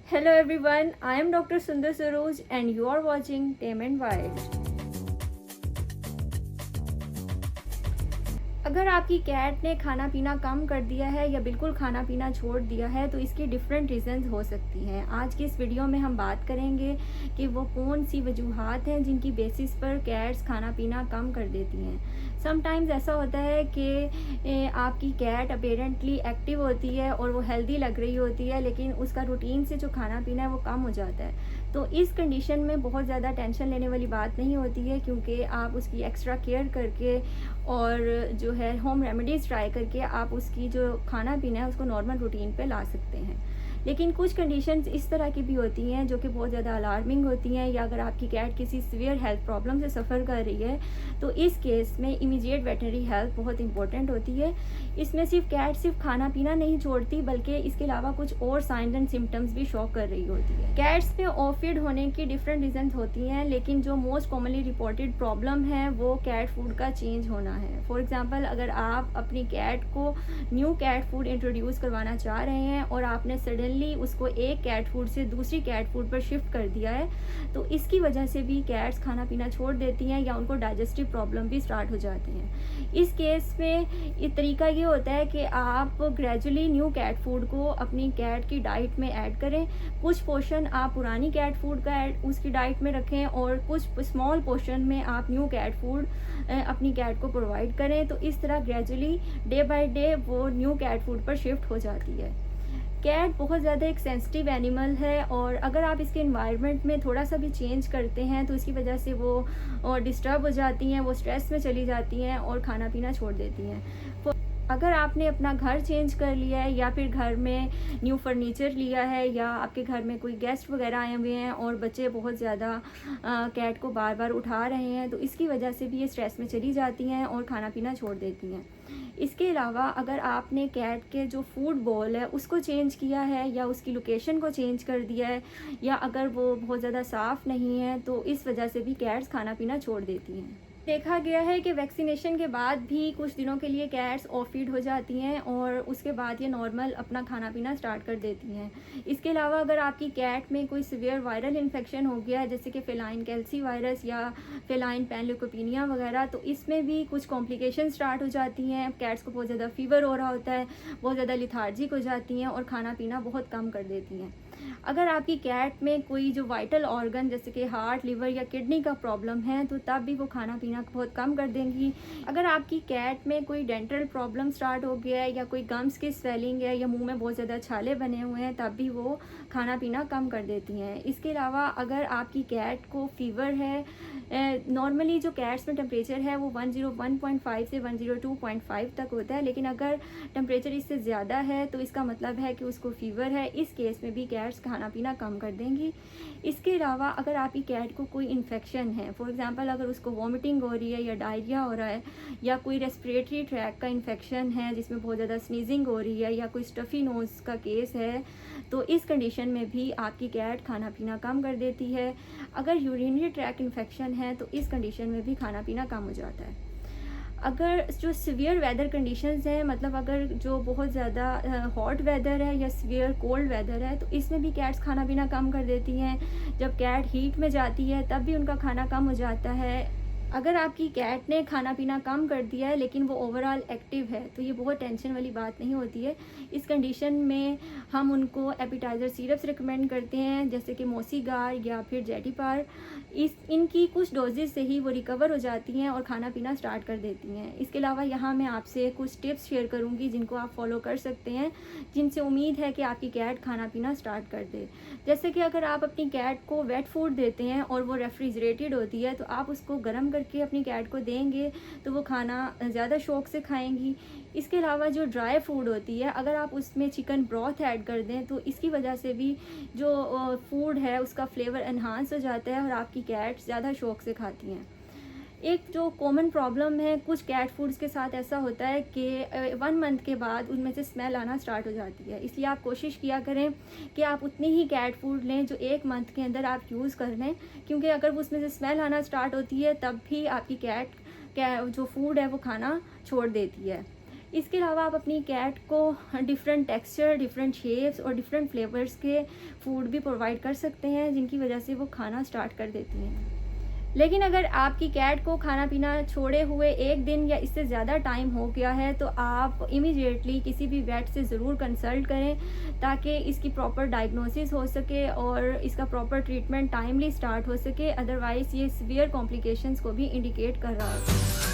Hello everyone, I am Dr. Sundar Saroj and you are watching Tame and Wild. अगर आपकी cat ने खाना पीना कम कर दिया है या बिल्कुल खाना पीना छोड़ दिया है तो इसकी डिफरेंट रीज़न्स हो सकती हैं। आज की इस वीडियो में हम बात करेंगे कि वो कौन सी वजूहात हैं जिनकी बेसिस पर कैट्स खाना पीना कम कर देती हैं। समटाइम्स ऐसा होता है कि आपकी कैट अपेरेंटली एक्टिव होती है और वो हेल्दी लग रही होती है, लेकिन उसका रूटीन से जो खाना पीना है वो कम हो जाता है। तो इस कंडीशन में बहुत ज़्यादा टेंशन लेने वाली बात नहीं होती है, क्योंकि आप उसकी एक्स्ट्रा केयर करके और जो है होम रेमेडीज़ ट्राई करके आप उसकी जो खाना पीना है उसको नॉर्मल रूटीन पे ला सकते हैं। लेकिन कुछ कंडीशंस इस तरह की भी होती हैं जो कि बहुत ज़्यादा अलार्मिंग होती हैं, या अगर आपकी कैट किसी सीवियर हेल्थ प्रॉब्लम से सफ़र कर रही है तो इस केस में इमीडिएट वेटनरी हेल्प बहुत इंपॉर्टेंट होती है। इसमें कैट सिर्फ खाना पीना नहीं छोड़ती, बल्कि इसके अलावा कुछ और साइंस एंड सिम्टम्स भी शो कर रही होती है। कैट्स में ऑफिड होने की डिफरेंट रीजंस होती हैं, लेकिन जो मोस्ट कॉमनली रिपोर्टेड प्रॉब्लम है वो कैट फूड का चेंज होना है। फॉर एग्जांपल, अगर आप अपनी कैट को न्यू कैट फूड इंट्रोड्यूस करवाना चाह रहे हैं और आपने सडनली उसको एक कैट फूड से दूसरी कैट फूड पर शिफ्ट कर दिया है, तो इसकी वजह से भी कैट्स खाना पीना छोड़ देती हैं या उनको डाइजेस्टिव प्रॉब्लम भी स्टार्ट हो जाती हैं। इस केस में तरीका ये होता है कि आप ग्रेजुअली न्यू कैट फूड को अपनी कैट की डाइट में ऐड करें। कुछ पोर्शन आप पुरानी कैट फूड का उसकी डाइट में रखें और कुछ स्मॉल पोर्शन में आप न्यू कैट फूड अपनी कैट को प्रोवाइड करें। तो इस तरह ग्रेजुअली डे बाय डे वो न्यू कैट फूड पर शिफ्ट हो जाती है। कैट बहुत ज़्यादा एक सेंसिटिव एनिमल है, और अगर आप इसके इन्वायरमेंट में थोड़ा सा भी चेंज करते हैं तो इसकी वजह से वो डिस्टर्ब हो जाती हैं, वो स्ट्रेस में चली जाती हैं और खाना पीना छोड़ देती हैं। अगर आपने अपना घर चेंज कर लिया है या फिर घर में न्यू फर्नीचर लिया है, या आपके घर में कोई गेस्ट वगैरह आए हुए हैं और बच्चे बहुत ज़्यादा कैट को बार बार उठा रहे हैं, तो इसकी वजह से भी ये स्ट्रेस में चली जाती हैं और खाना पीना छोड़ देती हैं। इसके अलावा अगर आपने कैट के जो फूड बॉल है उसको चेंज किया है या उसकी लोकेशन को चेंज कर दिया है, या अगर वो बहुत ज़्यादा साफ़ नहीं है, तो इस वजह से भी कैट्स खाना पीना छोड़ देती हैं। देखा गया है कि वैक्सीनेशन के बाद भी कुछ दिनों के लिए कैट्स ऑफ फीड हो जाती हैं और उसके बाद ये नॉर्मल अपना खाना पीना स्टार्ट कर देती हैं। इसके अलावा अगर आपकी कैट में कोई सीवियर वायरल इन्फेक्शन हो गया है, जैसे कि फेलाइन कैल्सी वायरस या फेलाइन पैनल्यूकोपिनिया वगैरह, तो इसमें भी कुछ कॉम्प्लिकेशन स्टार्ट हो जाती हैं। कैट्स को बहुत ज़्यादा फीवर हो रहा होता है, बहुत ज़्यादा लिथार्जिक हो जाती हैं और खाना पीना बहुत कम कर देती हैं। अगर आपकी कैट में कोई जो वाइटल ऑर्गन जैसे कि हार्ट, लिवर या किडनी का प्रॉब्लम है, तो तब भी वो खाना पीना बहुत कम कर देंगी। अगर आपकी कैट में कोई डेंटल प्रॉब्लम स्टार्ट हो गया है, या कोई गम्स की स्वेलिंग है, या मुंह में बहुत ज़्यादा छाले बने हुए हैं, तब भी वो खाना पीना कम कर देती हैं। इसके अलावा अगर आपकी कैट को फीवर है, नॉर्मली जो कैट्स में टेम्परेचर है वो 101.5 से 102.5 तक होता है, लेकिन अगर टेम्परेचर इससे ज़्यादा है तो इसका मतलब है कि उसको फीवर है। इस केस में भी कैट्स खाना पीना कम कर देंगी। इसके अलावा अगर आपकी कैट को कोई इन्फेक्शन है, फॉर एग्जांपल अगर उसको वॉमिटिंग हो रही है या डायरिया हो रहा है, या कोई रेस्पिरेटरी ट्रैक का इन्फेक्शन है जिसमें बहुत ज़्यादा स्नीजिंग हो रही है, या कोई स्टफ़ी नोज़ का केस है, तो इस कंडीशन में भी आपकी कैट खाना पीना कम कर देती है। अगर यूरिनरी ट्रैक इन्फेक्शन है तो इस कंडीशन में भी खाना पीना कम हो जाता है। अगर जो सीवियर वेदर कंडीशंस हैं, मतलब अगर जो बहुत ज़्यादा हॉट वेदर है या सीवियर कोल्ड वेदर है, तो इसमें भी कैट्स खाना पीना कम कर देती हैं। जब कैट हीट में जाती है तब भी उनका खाना कम हो जाता है। अगर आपकी कैट ने खाना पीना कम कर दिया है लेकिन वो ओवरऑल एक्टिव है, तो ये बहुत टेंशन वाली बात नहीं होती है। इस कंडीशन में हम उनको एपिटाइज़र सिरप्स रिकमेंड करते हैं, जैसे कि मोसीगार या फिर जेटिपार। इनकी कुछ डोजेज से ही वो रिकवर हो जाती हैं और खाना पीना स्टार्ट कर देती हैं। इसके अलावा यहाँ मैं आपसे कुछ टिप्स शेयर करूँगी जिनको आप फॉलो कर सकते हैं, जिनसे उम्मीद है कि आपकी कैट खाना पीना स्टार्ट कर दे। जैसे कि अगर आप अपनी कैट को वेट फूड देते हैं और वो रेफ्रिजरेटेड होती है, तो आप उसको गर्म करके अपनी कैट को देंगे तो वो खाना ज़्यादा शौक से खाएंगी। इसके अलावा जो ड्राई फूड होती है, अगर आप उसमें चिकन ब्रॉथ ऐड कर दें तो इसकी वजह से भी जो फूड है उसका फ्लेवर एनहांस हो जाता है और आपकी कैट ज़्यादा शौक से खाती हैं। एक जो कॉमन प्रॉब्लम है कुछ कैट फूड्स के साथ, ऐसा होता है कि 1 मंथ के बाद उनमें से स्मेल आना स्टार्ट हो जाती है। इसलिए आप कोशिश किया करें कि आप उतनी ही कैट फूड लें जो 1 मंथ के अंदर आप यूज़ कर लें, क्योंकि अगर वो उसमें से स्मेल आना स्टार्ट होती है तब भी आपकी कैट जो फूड है वो खाना छोड़ देती है। इसके अलावा आप अपनी कैट को डिफरेंट टेक्सचर, डिफरेंट शेप्स और डिफरेंट फ्लेवर्स के फूड भी प्रोवाइड कर सकते हैं, जिनकी वजह से वो खाना स्टार्ट कर देती हैं। लेकिन अगर आपकी कैट को खाना पीना छोड़े हुए 1 दिन या इससे ज़्यादा टाइम हो गया है, तो आप इमीडिएटली किसी भी वेट से ज़रूर कंसल्ट करें, ताकि इसकी प्रॉपर डायग्नोसिस हो सके और इसका प्रॉपर ट्रीटमेंट टाइमली स्टार्ट हो सके। अदरवाइज़ ये सीवियर कॉम्प्लिकेशंस को भी इंडिकेट कर रहा होता है।